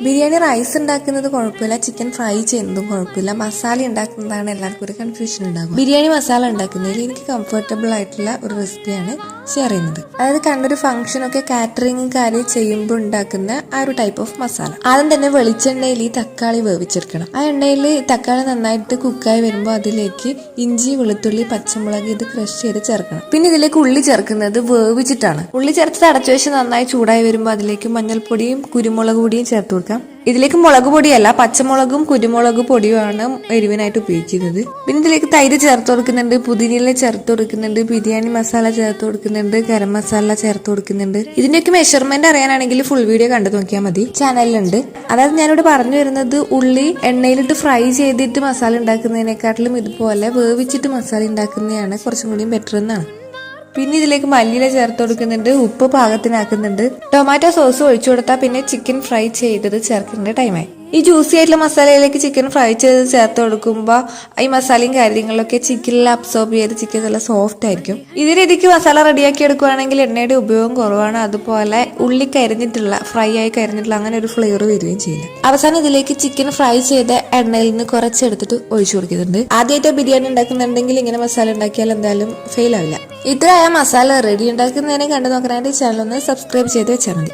Biryani rice ഉണ്ടാക്കുന്നത് കുഴപ്പമില്ല, chicken fry ചെയ്യുന്നതും കുഴപ്പമില്ല, മസാല ഉണ്ടാക്കുന്നതാണ് എല്ലാവർക്കും ഒരു കൺഫ്യൂഷൻ ഉണ്ടാകും. ബിരിയാണി മസാല ഉണ്ടാക്കുന്നതിൽ എനിക്ക് കംഫർട്ടബിൾ ആയിട്ടുള്ള ഒരു റെസിപ്പിയാണ് ഷെയർ ചെയ്യുന്നത്. അതായത് കണ്ടൊരു ഫംഗ്ഷനൊക്കെ കാറ്ററിംഗ് കാര്യം ചെയ്യുമ്പോൾ ഉണ്ടാക്കുന്ന ആ ഒരു ടൈപ്പ് ഓഫ് മസാല. ആദ്യം തന്നെ വെളിച്ചെണ്ണയിൽ ഈ തക്കാളി വേവിച്ചെടുക്കണം. ആ എണ്ണയിൽ തക്കാളി നന്നായിട്ട് കുക്കായി വരുമ്പോൾ അതിലേക്ക് ഇഞ്ചി, വെളുത്തുള്ളി, പച്ചമുളക് ഇത് ക്രഷ് ചെയ്ത് ചേർക്കണം. പിന്നെ ഇതിലേക്ക് ഉള്ളി ചേർക്കുന്നത് വേവിച്ചിട്ടാണ്. ഉള്ളി ചേർത്ത് അടച്ചു വെച്ച് നന്നായി ചൂടായി വരുമ്പോൾ അതിലേക്ക് മഞ്ഞൾപ്പൊടിയും കുരുമുളക് പൊടിയും ചേർത്ത് കൊടുക്കാം. ഇതിലേക്ക് മുളക് പൊടിയല്ല, പച്ചമുളകും കുരുമുളക് പൊടിയുമാണ് എരിവിനായിട്ട് ഉപയോഗിക്കുന്നത്. പിന്നെ ഇതിലേക്ക് തൈര് ചേർത്ത് കൊടുക്കുന്നുണ്ട്, പുതിനയില ചേർത്ത് കൊടുക്കുന്നുണ്ട്, ബിരിയാണി മസാല ചേർത്ത് കൊടുക്കുന്നുണ്ട്, ഗരം മസാല ചേർത്ത് കൊടുക്കുന്നുണ്ട്. ഇതിന്റെയൊക്കെ മെഷർമെന്റ് അറിയാനാണെങ്കിൽ ഫുൾ വീഡിയോ കണ്ടു നോക്കിയാൽ മതി, ചാനലിലുണ്ട്. അതായത് ഞാനിവിടെ പറഞ്ഞു വരുന്നത് ഉള്ളി എണ്ണയിലിട്ട് ഫ്രൈ ചെയ്തിട്ട് മസാല ഉണ്ടാക്കുന്നതിനെക്കാട്ടിലും ഇതുപോലെ വേവിച്ചിട്ട് മസാല ഉണ്ടാക്കുന്നതാണ് കുറച്ചും കൂടി ബെറ്റർ എന്നാണ്. പിന്നെ ഇതിലേക്ക് മല്ലിയില ചേർത്ത് കൊടുക്കുന്നുണ്ട്, ഉപ്പ് പാകത്തിനാക്കുന്നുണ്ട്, ടൊമാറ്റോ സോസ് ഒഴിച്ചു കൊടുത്താൽ പിന്നെ ചിക്കൻ ഫ്രൈ ചെയ്തത് ചേർക്കേണ്ട ടൈമായി. ഈ ജ്യൂസി ആയിട്ടുള്ള മസാലയിലേക്ക് ചിക്കൻ ഫ്രൈ ചെയ്ത് ചേർത്ത് കൊടുക്കുമ്പോൾ ഈ മസാലയും കാര്യങ്ങളൊക്കെ ചിക്കനിൽ അബ്സോർബ് ചെയ്ത് ചിക്കൻ നല്ല സോഫ്റ്റ് ആയിരിക്കും. ഇതേ രീതിക്ക് മസാല റെഡിയാക്കി എടുക്കുകയാണെങ്കിൽ എണ്ണയുടെ ഉപയോഗം കുറവാണ്, അതുപോലെ ഉള്ളി കരിഞ്ഞിട്ടുള്ള ഫ്രൈ ആയി കരിഞ്ഞിട്ടുള്ള അങ്ങനെ ഒരു ഫ്ലേവർ വരികയും ചെയ്യില്ല. അവസാനം ഇതിലേക്ക് ചിക്കൻ ഫ്രൈ ചെയ്ത എണ്ണയിൽ നിന്ന് കുറച്ചെടുത്തിട്ട് ഒഴിച്ചു കൊടുക്കുന്നുണ്ട്. ആദ്യമായിട്ട് ബിരിയാണി ഉണ്ടാക്കുന്നുണ്ടെങ്കിൽ ഇങ്ങനെ മസാല ഉണ്ടാക്കിയാൽ എന്തായാലും ഫെയിൽ ആവില്ല. ഇത്രയായ മസാല റെഡി. ഉണ്ടാക്കുന്നതിനെ കണ്ടു നോക്കാനായിട്ട് ചാനൽ ഒന്ന് സബ്സ്ക്രൈബ് ചെയ്ത് വെച്ചാൽ മതി.